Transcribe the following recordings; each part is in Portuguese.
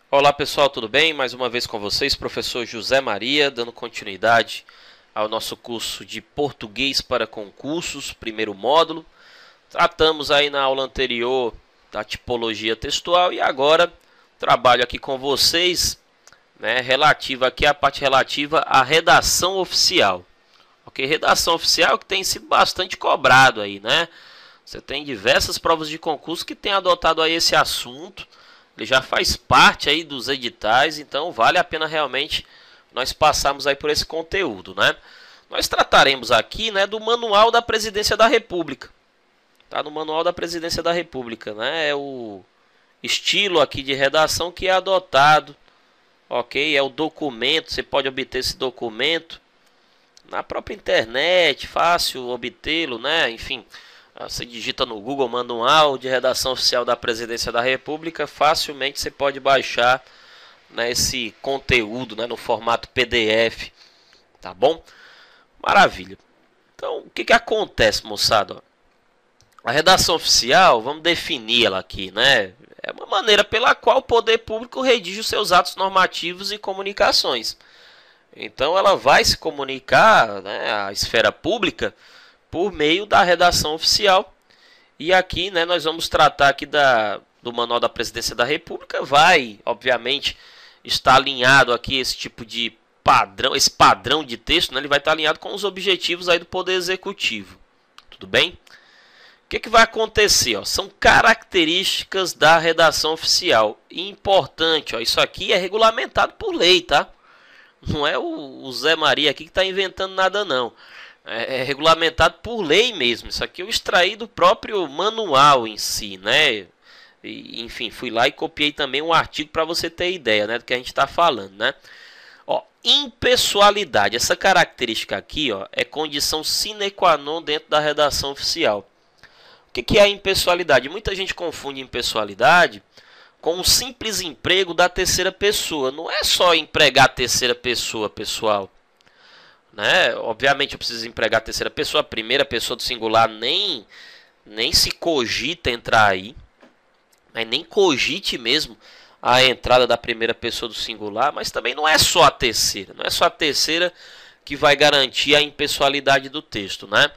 Olá pessoal, tudo bem? Mais uma vez com vocês, professor José Maria, dando continuidade ao nosso curso de Português para Concursos, primeiro módulo. Tratamos aí na aula anterior da tipologia textual e agora trabalho aqui com vocês, relativa aqui a parte relativa à redação oficial. Ok, redação oficial que tem sido bastante cobrado aí, né? Você tem diversas provas de concurso que têm adotado aí esse assunto. Ele já faz parte aí dos editais, então vale a pena realmente nós passarmos aí por esse conteúdo, né? Nós trataremos aqui, né, do Manual da Presidência da República. Tá no Manual da Presidência da República, né? É o estilo aqui de redação que é adotado, ok? É o documento, você pode obter esse documento na própria internet, fácil obtê-lo, né? Enfim, você digita no Google Manual de Redação Oficial da Presidência da República, facilmente você pode baixar, né, esse conteúdo, né, no formato PDF, tá bom? Maravilha. Então, o que acontece, moçada? A redação oficial, vamos definir ela aqui, né? É uma maneira pela qual o poder público redige os seus atos normativos e comunicações. Então, ela vai se comunicar, né, à esfera pública por meio da redação oficial. E aqui, né, nós vamos tratar aqui do Manual da Presidência da República. Vai, obviamente, estar alinhado aqui esse tipo de padrão, esse padrão de texto, né, ele vai estar alinhado com os objetivos aí do Poder Executivo. Tudo bem? O que vai acontecer? Ó? São características da redação oficial. E importante, ó, isso aqui é regulamentado por lei, tá? Não é o Zé Maria aqui que está inventando nada, não. É regulamentado por lei mesmo. Isso aqui eu extraí do próprio manual em si, né? E, enfim, fui lá e copiei também um artigo para você ter ideia, né, do que a gente está falando, né? Ó, impessoalidade. Essa característica aqui, ó, é condição sine qua non dentro da redação oficial. O que é a impessoalidade? Muita gente confunde impessoalidade com o simples emprego da terceira pessoa. Não é só empregar a terceira pessoa, pessoal. Né? Obviamente eu preciso empregar a terceira pessoa. A primeira pessoa do singular nem se cogita entrar aí. Mas nem cogite mesmo a entrada da primeira pessoa do singular. Mas também não é só a terceira. Não é só a terceira que vai garantir a impessoalidade do texto, né?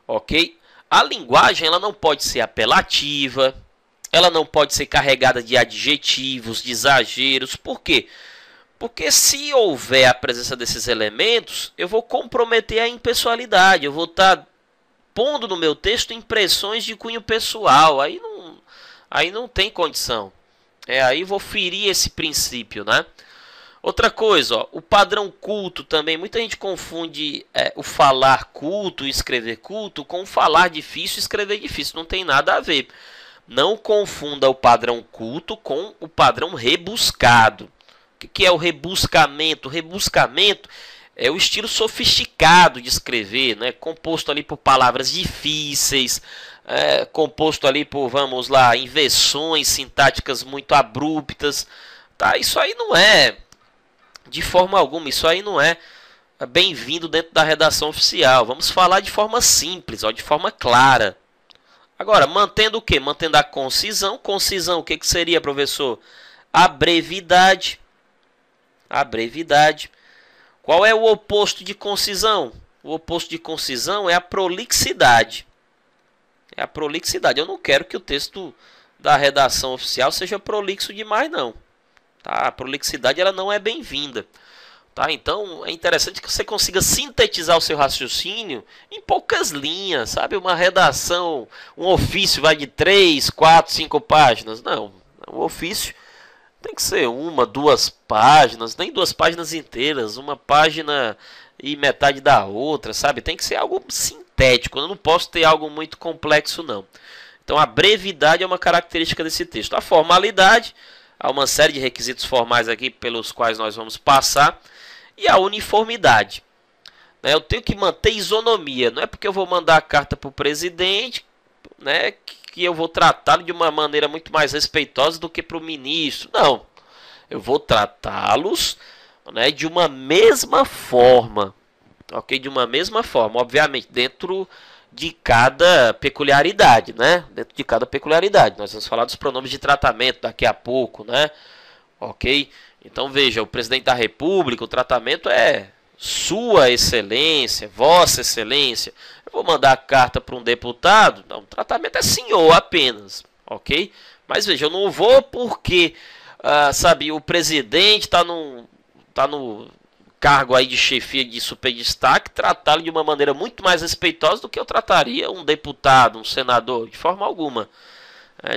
Ok? A linguagem ela não pode ser apelativa, ela não pode ser carregada de adjetivos, de exageros. Por quê? Porque se houver a presença desses elementos, eu vou comprometer a impessoalidade. Eu vou estar pondo no meu texto impressões de cunho pessoal. Aí não tem condição. Aí vou ferir esse princípio, né? Outra coisa, ó, o padrão culto também. Muita gente confunde o falar culto e escrever culto com o falar difícil e escrever difícil. Não tem nada a ver. Não confunda o padrão culto com o padrão rebuscado. O que é o rebuscamento? O rebuscamento é o estilo sofisticado de escrever, né? Composto ali por palavras difíceis, composto ali por, vamos lá, inversões sintáticas muito abruptas. Tá? Isso aí não é... De forma alguma, isso aí não é bem-vindo dentro da redação oficial. Vamos falar de forma simples, ó, de forma clara. Agora, mantendo o quê? Mantendo a concisão. Concisão, o que seria, professor? A brevidade. A brevidade. Qual é o oposto de concisão? O oposto de concisão é a prolixidade. É a prolixidade. Eu não quero que o texto da redação oficial seja prolixo demais, não. Tá? A prolixidade ela não é bem-vinda. Tá? Então é interessante que você consiga sintetizar o seu raciocínio em poucas linhas, sabe? Uma redação, um ofício vai de 3, 4, 5 páginas. Não, um ofício tem que ser 1, 2 páginas, nem 2 páginas inteiras, uma página e metade da outra, sabe? Tem que ser algo sintético, eu não posso ter algo muito complexo, não. Então a brevidade é uma característica desse texto. A formalidade... Há uma série de requisitos formais aqui pelos quais nós vamos passar. E a uniformidade. Eu tenho que manter isonomia. Não é porque eu vou mandar a carta para o presidente, né, que eu vou tratá-lo de uma maneira muito mais respeitosa do que para o ministro. Não. Eu vou tratá-los, né, de uma mesma forma. Ok? De uma mesma forma. Obviamente, dentro de cada peculiaridade, né? Dentro de cada peculiaridade. Nós vamos falar dos pronomes de tratamento daqui a pouco, né? ok? Então veja, o presidente da República, o tratamento é Sua Excelência, Vossa Excelência. Eu vou mandar a carta para um deputado, não, o tratamento é senhor apenas, ok? Mas veja, eu não vou porque, sabe, o presidente está no cargo aí de chefia de super destaque, tratá-lo de uma maneira muito mais respeitosa do que eu trataria um deputado, um senador, de forma alguma.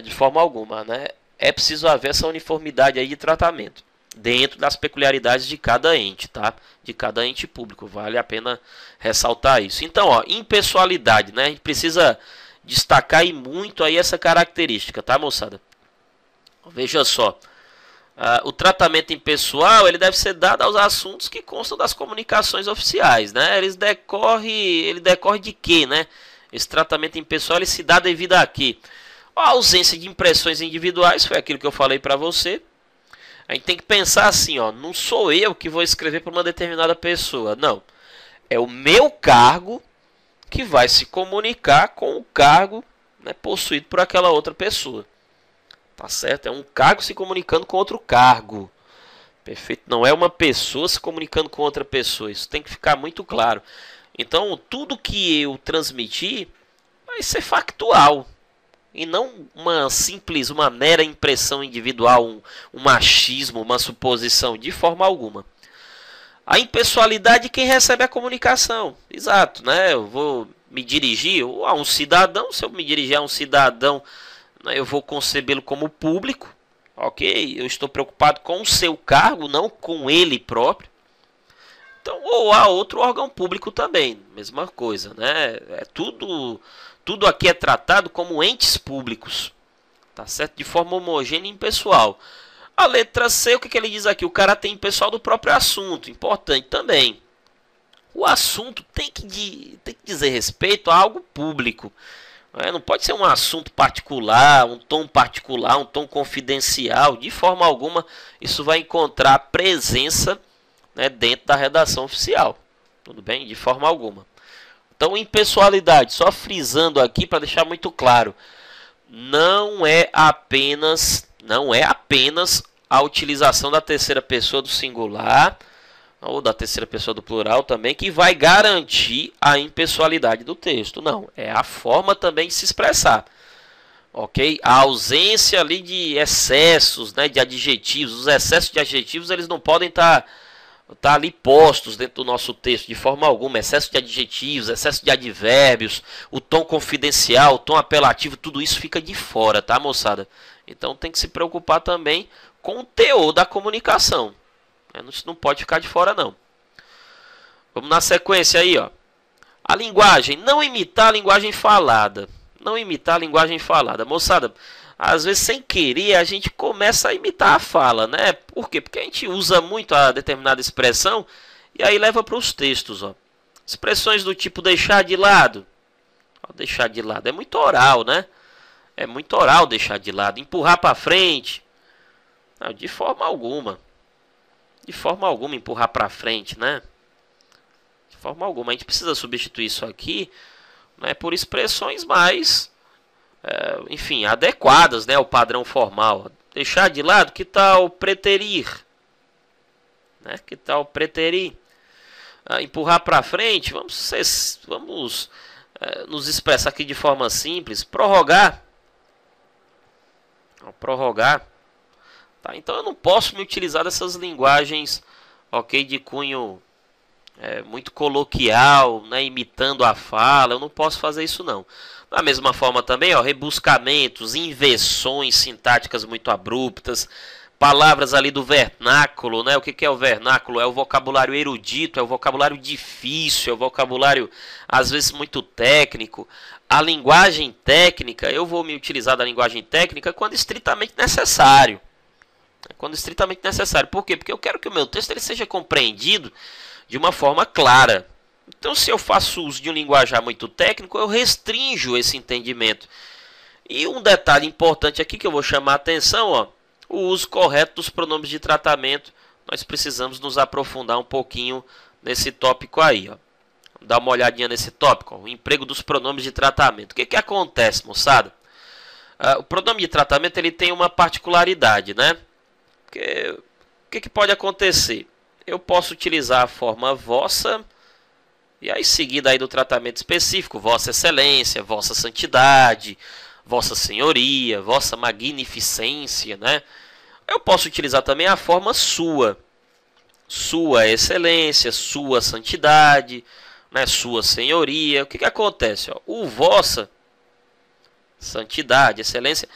De forma alguma, né? É preciso haver essa uniformidade aí de tratamento dentro das peculiaridades de cada ente, tá? De cada ente público, vale a pena ressaltar isso. Então, ó, impessoalidade, né? A gente precisa destacar e muito aí essa característica, tá, moçada? Veja só, o tratamento impessoal ele deve ser dado aos assuntos que constam das comunicações oficiais, né? Ele decorre de quê, né? Esse tratamento impessoal ele se dá devido a quê? A ausência de impressões individuais, foi aquilo que eu falei para você. A gente tem que pensar assim, ó, não sou eu que vou escrever para uma determinada pessoa, não. É o meu cargo que vai se comunicar com o cargo, né, possuído por aquela outra pessoa. Tá certo? É um cargo se comunicando com outro cargo. Perfeito? Não é uma pessoa se comunicando com outra pessoa. Isso tem que ficar muito claro. Então, tudo que eu transmitir vai ser factual. E não uma mera impressão individual, um machismo, uma suposição, de forma alguma. A impessoalidade de quem recebe a comunicação. Exato, né? Eu vou me dirigir a um cidadão, se eu me dirigir a um cidadão, né, eu vou concebê-lo como público, ok? Eu estou preocupado com o seu cargo, não com ele próprio. Então, ou a outro órgão público também, mesma coisa, né? Tudo aqui é tratado como entes públicos, tá certo? De forma homogênea e impessoal. A letra C, o que ele diz aqui? O caráter impessoal do próprio assunto, importante também. O assunto tem que dizer respeito a algo público. Não pode ser um assunto particular, um tom confidencial. De forma alguma, isso vai encontrar presença, né, dentro da redação oficial. Tudo bem? De forma alguma. Então, impessoalidade, só frisando aqui para deixar muito claro, não é apenas a utilização da terceira pessoa do singular ou da terceira pessoa do plural também que vai garantir a impessoalidade do texto. Não, é a forma também de se expressar. Ok? A ausência ali de excessos, né, de adjetivos. Os excessos de adjetivos eles não podem estar ali postos dentro do nosso texto de forma alguma. Excesso de adjetivos, excesso de advérbios, o tom confidencial, o tom apelativo, tudo isso fica de fora, tá, moçada? Então tem que se preocupar também com o teor da comunicação. Isso não pode ficar de fora, não. Vamos na sequência aí, ó. A linguagem, não imitar a linguagem falada. Não imitar a linguagem falada. Moçada, às vezes sem querer a gente começa a imitar a fala, né? Por quê? Porque a gente usa muito a determinada expressão e aí leva para os textos, ó. Expressões do tipo deixar de lado. Ó, deixar de lado é muito oral, né? É muito oral deixar de lado. Empurrar para frente. Não, de forma alguma. De forma alguma empurrar para frente, né? De forma alguma. A gente precisa substituir isso aqui, né, por expressões mais, enfim, adequadas, né, ao padrão formal. Deixar de lado, que tal preterir? Né? Que tal preterir? Empurrar para frente, vamos nos expressar aqui de forma simples. Prorrogar. Prorrogar. Tá? Então eu não posso me utilizar dessas linguagens, ok, de cunho muito coloquial, né, imitando a fala. Eu não posso fazer isso não. Da mesma forma também, ó, rebuscamentos, inversões sintáticas muito abruptas, palavras ali do vernáculo, né? O que é o vernáculo? É o vocabulário erudito, é o vocabulário difícil, é o vocabulário às vezes muito técnico. A linguagem técnica, eu vou me utilizar da linguagem técnica quando estritamente necessário. Quando estritamente necessário. Por quê? Porque eu quero que o meu texto ele seja compreendido de uma forma clara. Então, se eu faço uso de um linguajar muito técnico, eu restringo esse entendimento. E um detalhe importante aqui que eu vou chamar a atenção, ó, o uso correto dos pronomes de tratamento. Nós precisamos nos aprofundar um pouquinho nesse tópico aí, ó. Dá uma olhadinha nesse tópico, ó, o emprego dos pronomes de tratamento. O que acontece, moçada? O pronome de tratamento ele tem uma particularidade, né? Porque o que pode acontecer? Eu posso utilizar a forma vossa e aí seguida aí do tratamento específico, vossa excelência, vossa santidade, vossa senhoria, vossa magnificência, né? Eu posso utilizar também a forma sua, sua excelência, sua santidade, né? Sua senhoria. O que acontece? Ó? O vossa santidade, excelência,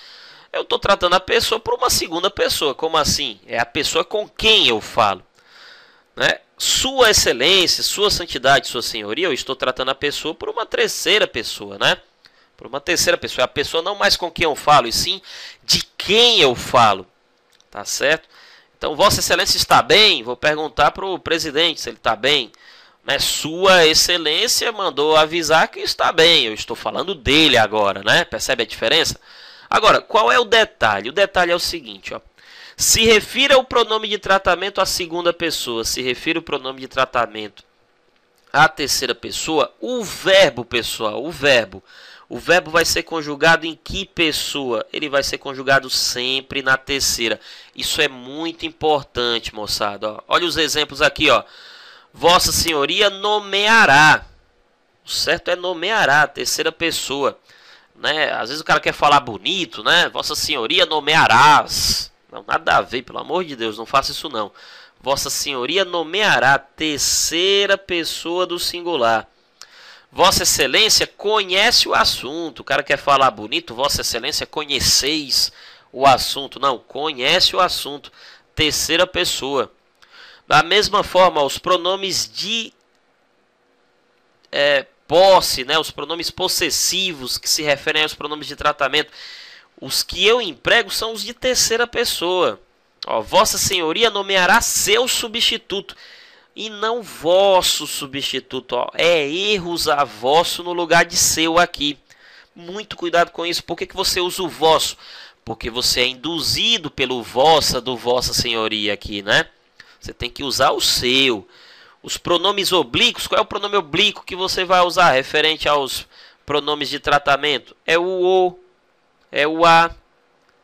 eu estou tratando a pessoa por uma segunda pessoa. Como assim? É a pessoa com quem eu falo, né? Sua excelência, sua santidade, sua senhoria, eu estou tratando a pessoa por uma terceira pessoa, né? Por uma terceira pessoa. É a pessoa não mais com quem eu falo, e sim de quem eu falo. Tá certo? Então, Vossa Excelência está bem? Vou perguntar para o presidente se ele está bem. Né? Sua Excelência mandou avisar que está bem. Eu estou falando dele agora, né? Percebe a diferença? Agora, qual é o detalhe? O detalhe é o seguinte, ó. Se refira o pronome de tratamento à segunda pessoa, se refira o pronome de tratamento à terceira pessoa, o verbo, pessoal, o verbo vai ser conjugado em que pessoa? Ele vai ser conjugado sempre na terceira. Isso é muito importante, moçada. Ó. Olha os exemplos aqui, ó. Vossa Senhoria nomeará. O certo é nomeará, terceira pessoa. Né? Às vezes o cara quer falar bonito, né? Vossa Senhoria nomearás. Não, nada a ver, pelo amor de Deus, não faça isso não. Vossa Senhoria nomeará, terceira pessoa do singular. Vossa Excelência conhece o assunto. O cara quer falar bonito, Vossa Excelência conheceis o assunto. Não, conhece o assunto. Terceira pessoa. Da mesma forma, os pronomes de posse, né? Os pronomes possessivos que se referem aos pronomes de tratamento. Os que eu emprego são os de terceira pessoa. Ó, Vossa Senhoria nomeará seu substituto. E não vosso substituto. Ó. É erros a vosso no lugar de seu aqui. Muito cuidado com isso. Por que você usa o vosso? Porque você é induzido pelo vossa do Vossa Senhoria aqui, né? Você tem que usar o seu. Os pronomes oblíquos. Qual é o pronome oblíquo que você vai usar referente aos pronomes de tratamento? É o, é o a,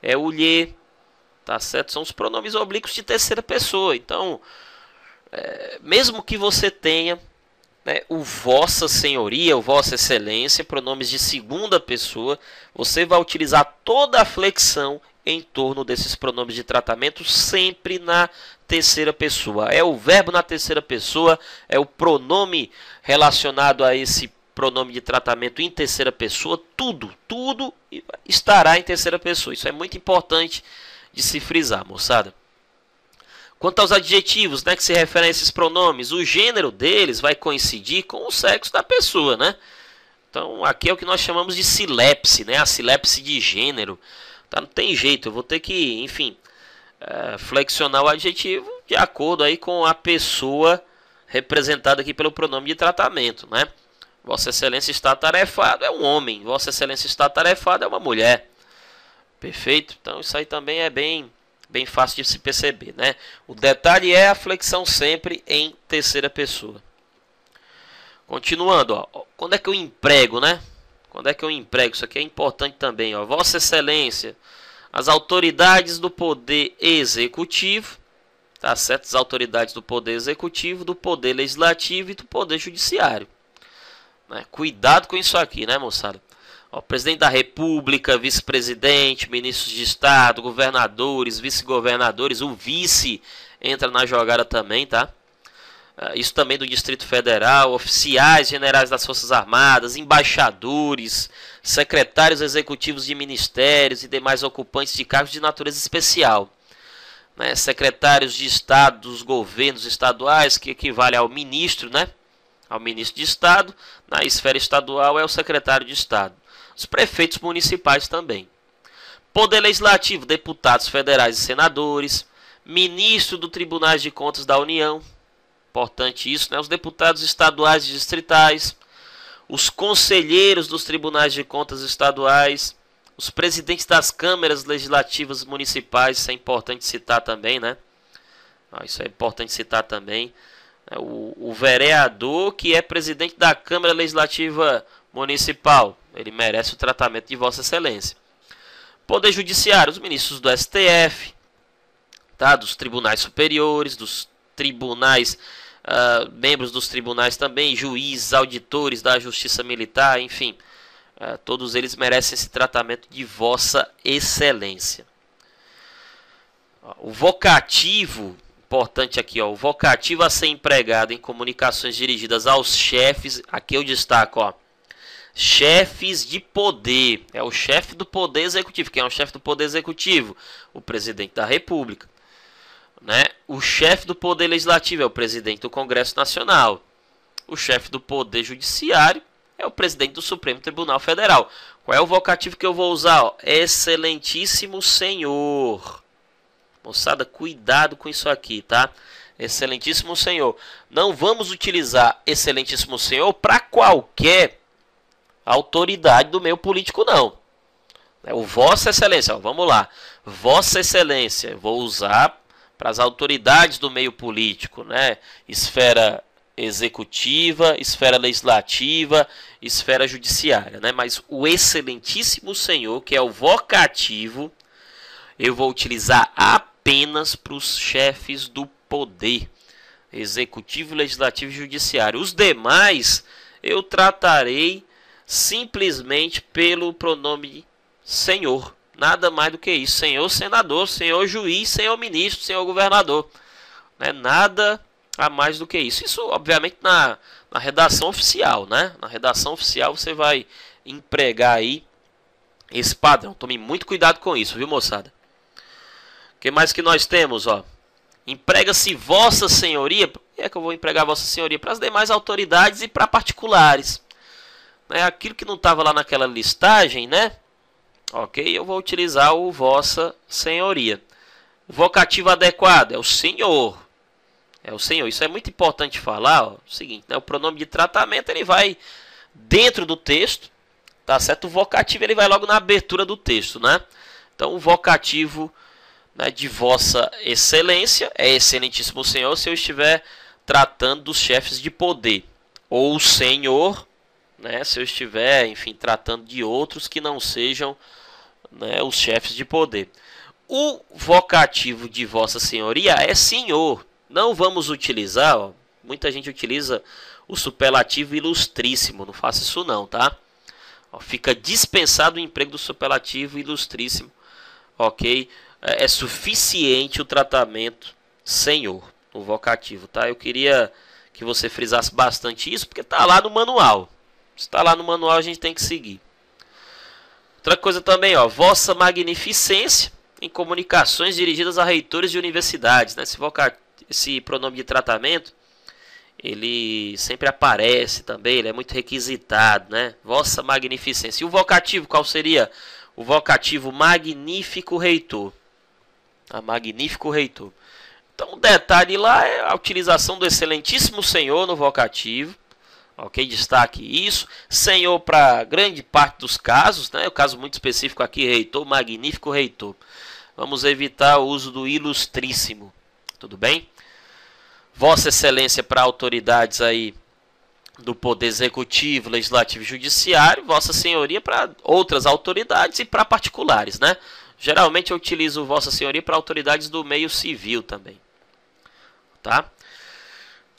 é o lhe. Tá certo? São os pronomes oblíquos de terceira pessoa. Então, mesmo que você tenha, né, o Vossa Senhoria, o Vossa Excelência, pronomes de segunda pessoa, você vai utilizar toda a flexão em torno desses pronomes de tratamento sempre na terceira pessoa. É o verbo na terceira pessoa, é o pronome relacionado a esse pronome de tratamento em terceira pessoa, tudo estará em terceira pessoa. Isso é muito importante de se frisar, moçada. Quanto aos adjetivos, né, que se referem a esses pronomes, o gênero deles vai coincidir com o sexo da pessoa, né? Então, aqui é o que nós chamamos de silepse, né? A silepse de gênero. Tá? Não tem jeito, eu vou ter que, enfim, flexionar o adjetivo de acordo aí com a pessoa representada aqui pelo pronome de tratamento, né? Vossa Excelência está atarefado é um homem, Vossa Excelência está atarefada é uma mulher. Perfeito? Então, isso aí também é bem fácil de se perceber, né? O detalhe é a flexão sempre em terceira pessoa. Continuando, ó, quando é que eu emprego, né? Quando é que eu emprego? Isso aqui é importante também, ó. Vossa Excelência, as autoridades do poder executivo, tá certo? As autoridades do poder executivo, do poder legislativo e do poder judiciário. Né? Cuidado com isso aqui, né, moçada? Ó, presidente da República, vice-presidente, ministros de Estado, governadores, vice-governadores, o vice entra na jogada também, tá? Isso também do Distrito Federal, oficiais generais das Forças Armadas, embaixadores, secretários executivos de ministérios e demais ocupantes de cargos de natureza especial. Né? Secretários de Estado dos governos estaduais, que equivale ao ministro, né? Ao ministro de Estado. Na esfera estadual é o secretário de Estado. Os prefeitos municipais também. Poder Legislativo, deputados federais e senadores. Ministro do Tribunais de Contas da União. Importante isso, né? Os deputados estaduais e distritais. Os conselheiros dos Tribunais de Contas estaduais. Os presidentes das câmaras legislativas municipais. Isso é importante citar também, né? Isso é importante citar também. O vereador que é presidente da Câmara Legislativa Municipal, ele merece o tratamento de Vossa Excelência. Poder Judiciário, os ministros do STF, tá? Dos tribunais superiores, dos tribunais, membros dos tribunais também, juízes, auditores da Justiça Militar, enfim, todos eles merecem esse tratamento de Vossa Excelência. O vocativo, importante aqui, ó, o vocativo a ser empregado em comunicações dirigidas aos chefes, aqui eu destaco, ó, chefes de poder, é o chefe do poder executivo. Quem é o chefe do poder executivo? O presidente da República, né? O chefe do poder legislativo é o presidente do Congresso Nacional. O chefe do poder judiciário é o presidente do Supremo Tribunal Federal. Qual é o vocativo que eu vou usar? Ó? Excelentíssimo Senhor. Moçada, cuidado com isso aqui, tá? Excelentíssimo Senhor. Não vamos utilizar Excelentíssimo Senhor para qualquer autoridade do meio político, não. O Vossa Excelência, ó, vamos lá. Vossa Excelência, vou usar para as autoridades do meio político, né? Esfera executiva, esfera legislativa, esfera judiciária, né? Mas o Excelentíssimo Senhor, que é o vocativo, eu vou utilizar apenas para os chefes do poder executivo, legislativo e judiciário. Os demais eu tratarei simplesmente pelo pronome senhor. Nada mais do que isso. Senhor senador, senhor juiz, senhor ministro, senhor governador. Né? Nada a mais do que isso. Isso, obviamente, na redação oficial, né? Na redação oficial você vai empregar aí esse padrão. Tome muito cuidado com isso, viu, moçada? O que mais que nós temos, ó? Emprega-se Vossa Senhoria. É que eu vou empregar Vossa Senhoria para as demais autoridades e para particulares. É aquilo que não estava lá naquela listagem, né? Ok, eu vou utilizar o Vossa Senhoria. O vocativo adequado é o Senhor. É o Senhor. Isso é muito importante falar. Ó, o seguinte, né? O pronome de tratamento ele vai dentro do texto, tá certo? O vocativo ele vai logo na abertura do texto, né? Então o vocativo, né, de Vossa Excelência é Excelentíssimo Senhor se eu estiver tratando dos chefes de poder, ou o Senhor, né, se eu estiver, enfim, tratando de outros que não sejam, né, os chefes de poder. O vocativo de Vossa Senhoria é Senhor. Não vamos utilizar, ó, muita gente utiliza o superlativo ilustríssimo. Não faça isso não, tá? Ó, fica dispensado o emprego do superlativo ilustríssimo, ok? É suficiente o tratamento Senhor no vocativo, tá? Eu queria que você frisasse bastante isso, porque tá lá no manual. Se está lá no manual, a gente tem que seguir. Outra coisa também, ó, Vossa Magnificência em comunicações dirigidas a reitores de universidades, né? Esse pronome de tratamento, ele sempre aparece também, ele é muito requisitado, né? Vossa Magnificência. E o vocativo, qual seria? O vocativo Magnífico Reitor. Magnífico Reitor. Então, o detalhe lá é a utilização do Excelentíssimo Senhor no vocativo. Ok, destaque isso. Senhor para grande parte dos casos, né? O caso muito específico aqui, reitor, magnífico reitor. Vamos evitar o uso do ilustríssimo. Tudo bem? Vossa Excelência para autoridades aí do Poder Executivo, Legislativo e Judiciário. Vossa Senhoria para outras autoridades e para particulares, né? Geralmente eu utilizo Vossa Senhoria para autoridades do meio civil também. Tá?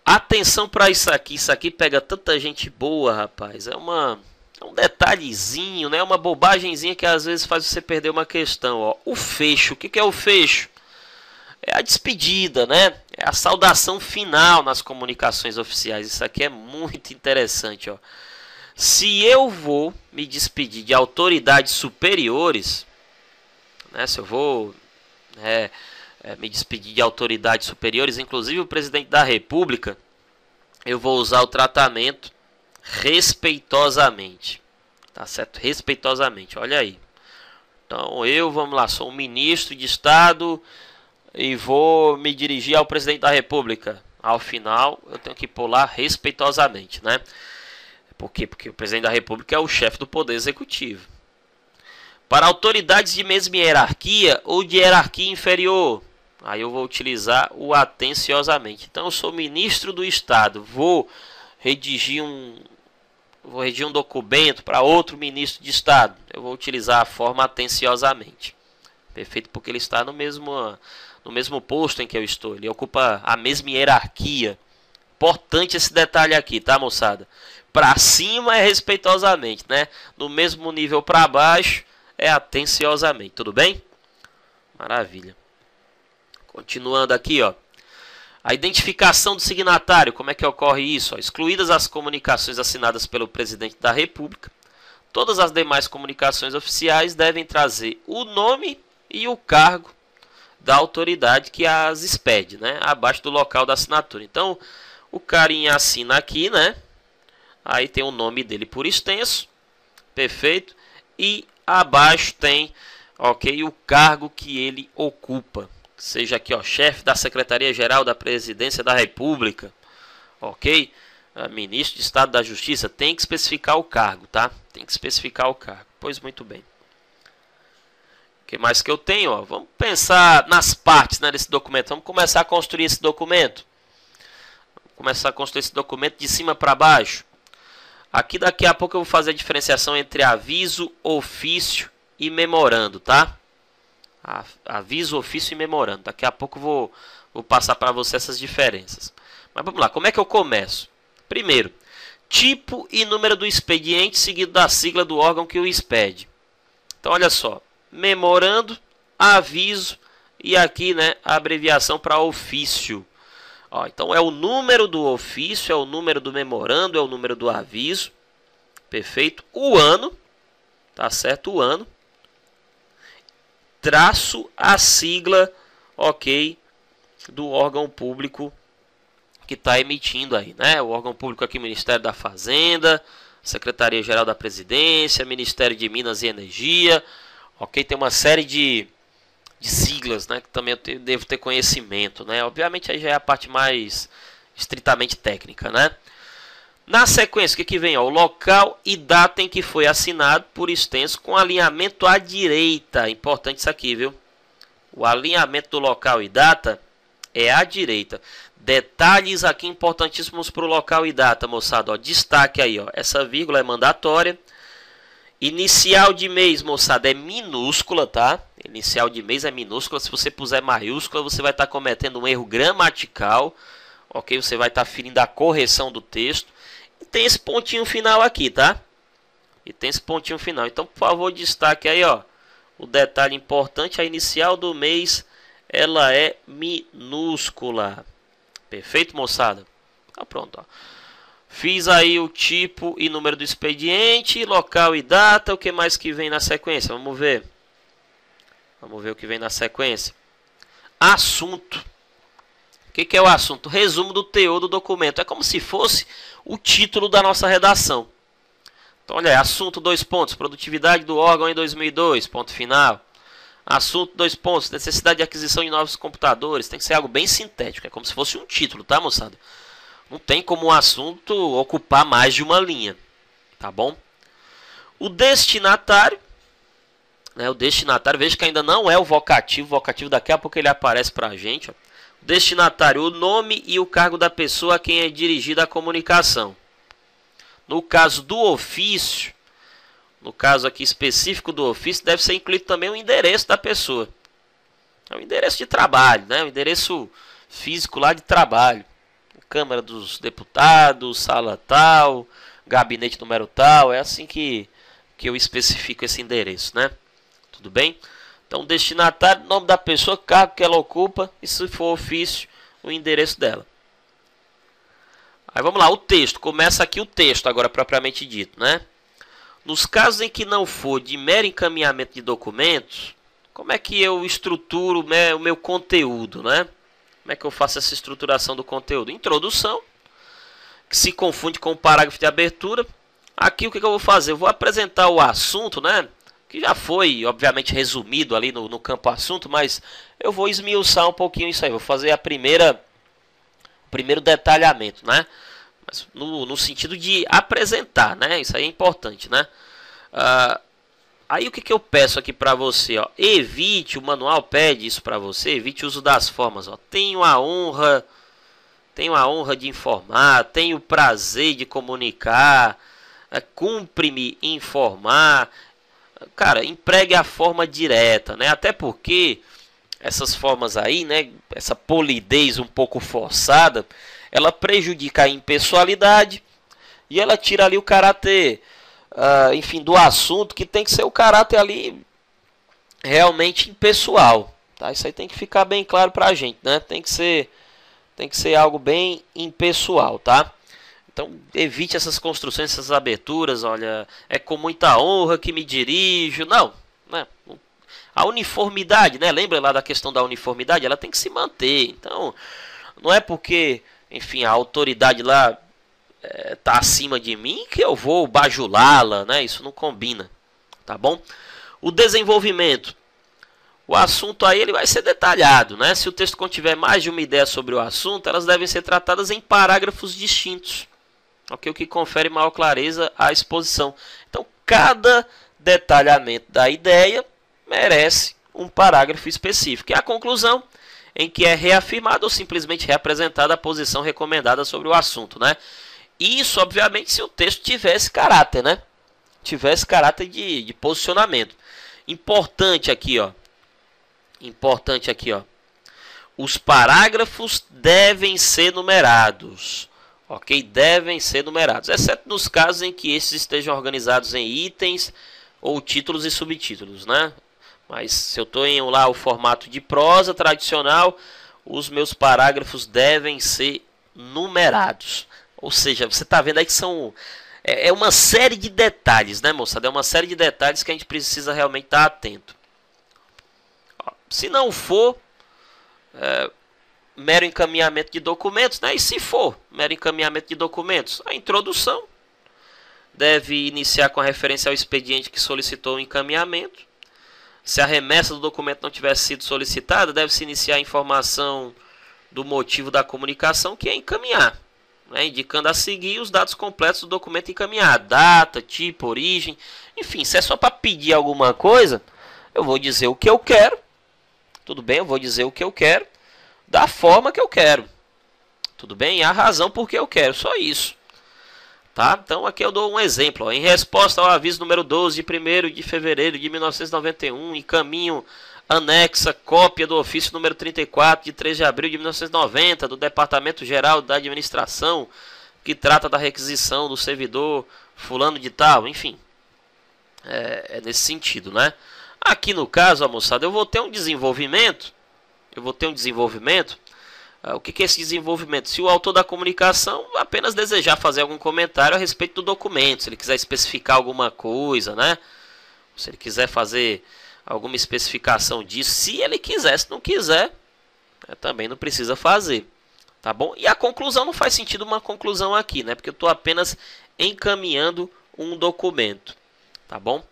Atenção para isso aqui pega tanta gente boa, rapaz. É um detalhezinho, né? Uma bobagemzinha que às vezes faz você perder uma questão. Ó. O fecho, o que é o fecho? É a despedida, né? É a saudação final nas comunicações oficiais. Isso aqui é muito interessante, ó. Se eu vou me despedir de autoridades superiores, né? Se eu vou me despedir de autoridades superiores, inclusive o presidente da República, eu vou usar o tratamento respeitosamente. Tá certo? Respeitosamente, olha aí. Então vamos lá, sou um ministro de Estado e vou me dirigir ao presidente da República. Ao final, eu tenho que pular respeitosamente, né? Por quê? Porque o presidente da República é o chefe do Poder Executivo. Para autoridades de mesma hierarquia ou de hierarquia inferior, aí eu vou utilizar o atenciosamente. Então eu sou ministro do Estado, vou redigir um documento para outro ministro de Estado. Eu vou utilizar a forma atenciosamente. Perfeito? Porque ele está no mesmo no mesmo posto em que eu estou. Ele ocupa a mesma hierarquia. Importante esse detalhe aqui, tá, moçada? Para cima é respeitosamente, né? No mesmo nível para baixo é atenciosamente, tudo bem? Maravilha. Continuando aqui, ó. A identificação do signatário, como é que ocorre isso? Ó, excluídas as comunicações assinadas pelo presidente da República, todas as demais comunicações oficiais devem trazer o nome e o cargo da autoridade que as expede, né? Abaixo do local da assinatura. Então, o carinha assina aqui, né? Aí tem o nome dele por extenso, perfeito. E abaixo tem, ok, o cargo que ele ocupa. Seja aqui, ó, chefe da Secretaria-Geral da Presidência da República, ok? Ministro de Estado da Justiça, tem que especificar o cargo, tá? Tem que especificar o cargo. Pois muito bem. O que mais que eu tenho, ó? Vamos pensar nas partes, né, desse documento. Vamos começar a construir esse documento. Vamos começar a construir esse documento de cima para baixo. Aqui daqui a pouco eu vou fazer a diferenciação entre aviso, ofício e memorando, tá? Aviso, ofício e memorando. Daqui a pouco eu vou passar para você essas diferenças. Mas vamos lá, como é que eu começo? Primeiro, tipo e número do expediente seguido da sigla do órgão que o expede. Então, olha só. Memorando, aviso e aqui, né, a abreviação para ofício. Ó, então, é o número do ofício, é o número do memorando, é o número do aviso. Perfeito. O ano, tá certo? O ano. Traço a sigla, ok, do órgão público que está emitindo aí, né? O órgão público aqui, Ministério da Fazenda, Secretaria-Geral da Presidência, Ministério de Minas e Energia, ok? Tem uma série de siglas, né? Que também eu devo ter conhecimento, né? Obviamente aí já é a parte mais estritamente técnica, né? Na sequência, o que vem? Ó, o local e data em que foi assinado por extenso com alinhamento à direita. Importante isso aqui, viu? O alinhamento do local e data é à direita. Detalhes aqui importantíssimos para o local e data, moçada. Ó, destaque aí, ó. Essa vírgula é mandatória. Inicial de mês, moçada, é minúscula, tá? Inicial de mês é minúscula. Se você puser maiúscula, você vai estar cometendo um erro gramatical. Ok? Você vai estar ferindo a correção do texto. E tem esse pontinho final aqui, tá? E tem esse pontinho final. Então, por favor, destaque aí, ó. O detalhe importante, a inicial do mês, ela é minúscula. Perfeito, moçada? Tá pronto, ó. Fiz aí o tipo e número do expediente, local e data. O que mais que vem na sequência? Vamos ver. Vamos ver o que vem na sequência. Assunto. O que é o assunto? Resumo do teor do documento. É como se fosse o título da nossa redação. Então, olha aí, assunto, 2 pontos. Produtividade do órgão em 2002, ponto final. Assunto, 2 pontos. Necessidade de aquisição de novos computadores. Tem que ser algo bem sintético. É como se fosse um título, tá, moçada? Não tem como um assunto ocupar mais de uma linha. Tá bom? O destinatário. Né, o destinatário, veja que ainda não é o vocativo. O vocativo daqui a pouco ele aparece pra gente, ó. Destinatário, o nome e o cargo da pessoa a quem é dirigida a comunicação. No caso do ofício, no caso aqui específico do ofício, deve ser incluído também o endereço da pessoa. É o endereço de trabalho, né? O endereço físico lá de trabalho. Câmara dos Deputados, sala tal, gabinete número tal. É assim que eu especifico esse endereço, né? Tudo bem? Então, destinatário, nome da pessoa, cargo que ela ocupa e, se for ofício, o endereço dela. Aí vamos lá, o texto. Começa aqui o texto, agora propriamente dito, né? Nos casos em que não for de mero encaminhamento de documentos, como é que eu estruturo, né, o meu conteúdo, né? Como é que eu faço essa estruturação do conteúdo? Introdução, que se confunde com o parágrafo de abertura. Aqui o que eu vou fazer? Eu vou apresentar o assunto, né? Que já foi, obviamente, resumido ali no campo assunto, mas eu vou esmiuçar um pouquinho isso aí. Vou fazer o primeiro detalhamento, né? Mas no sentido de apresentar, né? Isso aí é importante, né? Aí o que eu peço aqui para você, ó? Evite, o manual pede isso para você, evite o uso das formas, ó. Tenho a honra de informar, tenho o prazer de comunicar, cumpre-me informar. Cara, empregue a forma direta, né? Até porque essas formas aí, né, essa polidez um pouco forçada, ela prejudica a impessoalidade e ela tira ali o caráter, enfim, do assunto, que tem que ser o caráter ali realmente impessoal, tá? Isso aí tem que ficar bem claro pra gente, né? Tem que ser algo bem impessoal, tá? Então evite essas construções, essas aberturas, olha, é com muita honra que me dirijo, não, né? A uniformidade, né? Lembra lá da questão da uniformidade? Ela tem que se manter. Então, não é porque, enfim, a autoridade lá tá acima de mim que eu vou bajulá-la, né? Isso não combina, tá bom? O desenvolvimento. O assunto aí ele vai ser detalhado, né? Se o texto contiver mais de uma ideia sobre o assunto, elas devem ser tratadas em parágrafos distintos, ok? O que confere maior clareza à exposição. Então, cada detalhamento da ideia merece um parágrafo específico. E a conclusão, em que é reafirmada ou simplesmente reapresentada a posição recomendada sobre o assunto, né? Isso, obviamente, se o texto tivesse caráter, né? Tivesse caráter de posicionamento. Importante aqui, ó. Importante aqui, ó. Os parágrafos devem ser numerados. Ok? Devem ser numerados. Exceto nos casos em que esses estejam organizados em itens ou títulos e subtítulos, né? Mas se eu estou em lá o formato de prosa tradicional, os meus parágrafos devem ser numerados. Ou seja, você está vendo aí que são... É uma série de detalhes, né, moçada? É uma série de detalhes que a gente precisa realmente estar atento. Se não for mero encaminhamento de documentos, né? E se for mero encaminhamento de documentos, a introdução deve iniciar com a referência ao expediente que solicitou o encaminhamento. Se a remessa do documento não tivesse sido solicitada, deve-se iniciar a informação do motivo da comunicação, que é encaminhar, né, indicando a seguir os dados completos do documento encaminhado, data, tipo, origem, enfim, se é só para pedir alguma coisa, eu vou dizer o que eu quero, tudo bem, eu vou dizer o que eu quero, da forma que eu quero, tudo bem, e a razão por que eu quero, só isso. Tá? Então aqui eu dou um exemplo, ó. Em resposta ao aviso número 12 de 1º de fevereiro de 1991, encaminho anexa cópia do ofício número 34 de 3 de abril de 1990 do Departamento Geral da Administração, que trata da requisição do servidor fulano de tal, enfim, é nesse sentido, né? Aqui no caso, ó, moçada, eu vou ter um desenvolvimento, o que é esse desenvolvimento? Se o autor da comunicação apenas desejar fazer algum comentário a respeito do documento, se ele quiser especificar alguma coisa, né? Se ele quiser fazer alguma especificação disso, se ele quiser, se não quiser, também não precisa fazer, tá bom? E a conclusão, não faz sentido uma conclusão aqui, né? Porque eu estou apenas encaminhando um documento, tá bom? O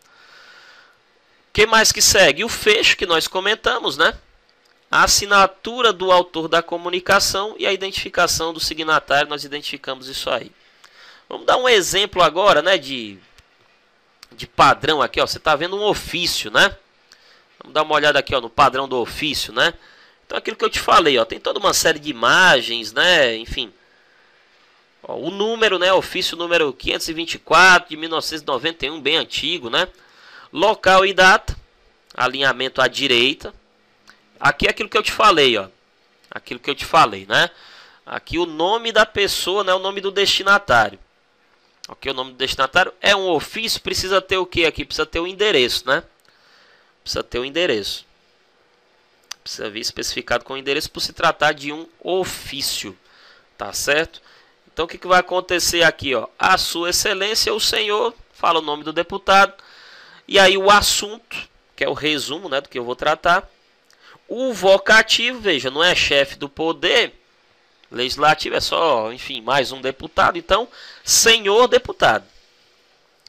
que mais que segue? O fecho que nós comentamos, né? A assinatura do autor da comunicação e a identificação do signatário, nós identificamos isso aí. Vamos dar um exemplo agora, né, de padrão aqui, ó. Você está vendo um ofício, né? Vamos dar uma olhada aqui, ó, no padrão do ofício, né? Então, aquilo que eu te falei, ó, tem toda uma série de imagens, né? Enfim, ó, o número, né? Ofício número 524 de 1991, bem antigo, né? Local e data, alinhamento à direita. Aqui é aquilo que eu te falei, ó. Aquilo que eu te falei, né? Aqui o nome da pessoa, né? O nome do destinatário. Ok, o nome do destinatário é um ofício, precisa ter o que aqui? Precisa ter o endereço, né? Precisa ter o endereço. Precisa vir especificado com o endereço por se tratar de um ofício. Tá certo? Então o que vai acontecer aqui, ó? A Sua Excelência, o senhor, fala o nome do deputado. E aí o assunto, que é o resumo, né, do que eu vou tratar. O vocativo, veja, não é chefe do poder legislativo, é só, enfim, mais um deputado. Então, senhor deputado.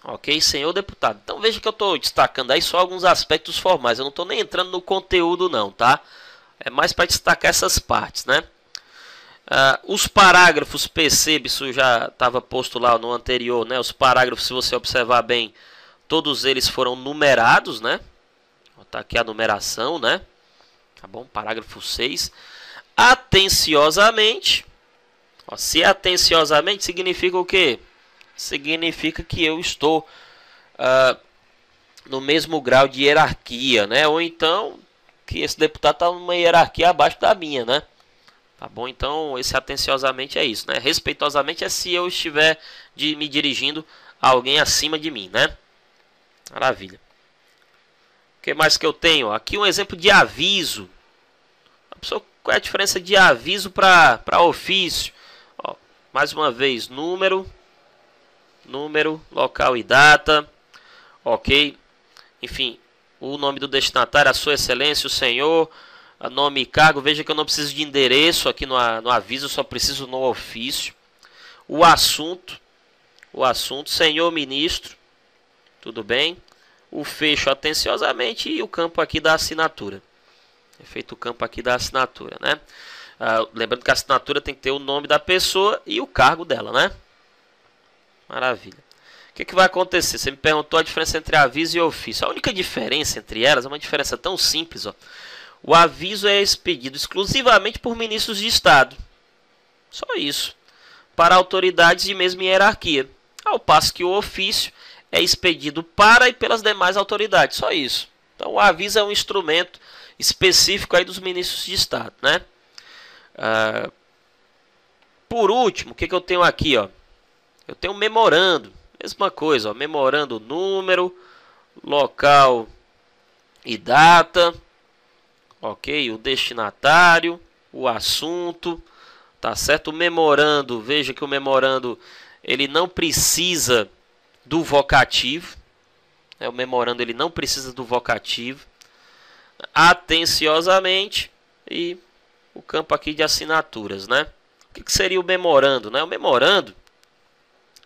Ok? Senhor deputado. Então, veja que eu estou destacando aí só alguns aspectos formais. Eu não estou nem entrando no conteúdo, não, tá? É mais para destacar essas partes, né? Os parágrafos, percebe, isso já estava posto lá no anterior, né? Os parágrafos, se você observar bem, todos eles foram numerados, né? Tá aqui a numeração, né? Tá bom? Parágrafo 6. Atenciosamente. Ó, se atenciosamente significa o quê? Significa que eu estou no mesmo grau de hierarquia, né? Ou então que esse deputado está numa hierarquia abaixo da minha, né? Tá bom? Então, esse atenciosamente é isso, né? Respeitosamente é se eu estiver me dirigindo a alguém acima de mim, né? Maravilha. O que mais que eu tenho? Aqui um exemplo de aviso. Qual é a diferença de aviso para ofício? Ó, mais uma vez, número, local e data. Ok? Enfim, o nome do destinatário, a sua excelência, o senhor, nome e cargo. Veja que eu não preciso de endereço aqui no aviso, eu só preciso no ofício. O assunto, senhor ministro, tudo bem? O fecho atenciosamente e o campo aqui da assinatura. É feito o campo aqui da assinatura, né? Lembrando que a assinatura tem que ter o nome da pessoa e o cargo dela, né? Maravilha. O que vai acontecer? Você me perguntou a diferença entre aviso e ofício. A única diferença entre elas é uma diferença tão simples, ó. O aviso é expedido exclusivamente por ministros de Estado. Só isso. Para autoridades de mesma hierarquia. Ao passo que o ofício é expedido para e pelas demais autoridades. Só isso. Então o aviso é um instrumento específico aí dos ministros de Estado, né? Por último, o que eu tenho aqui, ó? Eu tenho um memorando. Mesma coisa, ó. Memorando número, local e data. Ok? O destinatário, o assunto. Tá certo? O memorando, veja que o memorando ele não precisa do vocativo. O memorando ele não precisa do vocativo. Atenciosamente e o campo aqui de assinaturas, né? O que seria o memorando, né? O memorando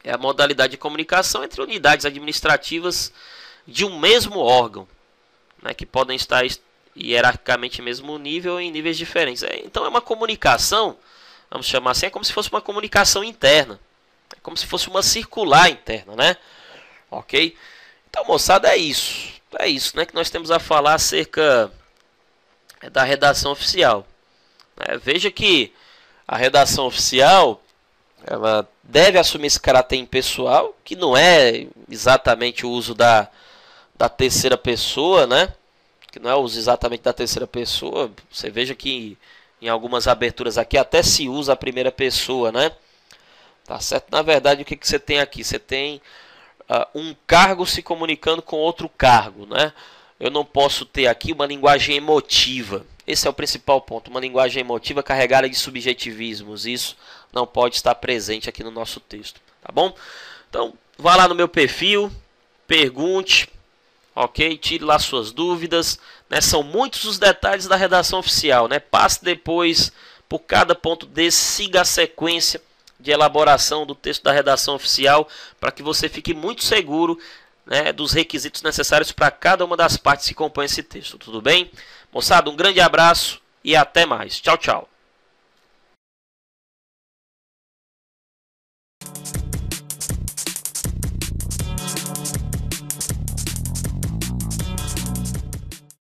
é a modalidade de comunicação entre unidades administrativas de um mesmo órgão, né? Que podem estar hierarquicamente no mesmo nível em níveis diferentes. Então é uma comunicação, vamos chamar assim, é como se fosse uma comunicação interna. É como se fosse uma circular interna, né? Ok? Então, moçada, é isso. É isso, né? Que nós temos a falar acerca da redação oficial. Veja que a redação oficial ela deve assumir esse caráter impessoal, que não é exatamente o uso da terceira pessoa, né? Que não é o uso exatamente da terceira pessoa. Você veja que em algumas aberturas aqui até se usa a primeira pessoa, né? Tá certo? Na verdade, o que você tem aqui? Você tem um cargo se comunicando com outro cargo, né? Eu não posso ter aqui uma linguagem emotiva. Esse é o principal ponto. Uma linguagem emotiva carregada de subjetivismos. Isso não pode estar presente aqui no nosso texto. Tá bom? Então, vá lá no meu perfil, pergunte, ok? Tire lá suas dúvidas. Né? São muitos os detalhes da redação oficial. Né? Passe depois por cada ponto desse, siga a sequência de elaboração do texto da redação oficial para que você fique muito seguro, né, dos requisitos necessários para cada uma das partes que compõem esse texto. Tudo bem? Moçada, um grande abraço e até mais. Tchau, tchau.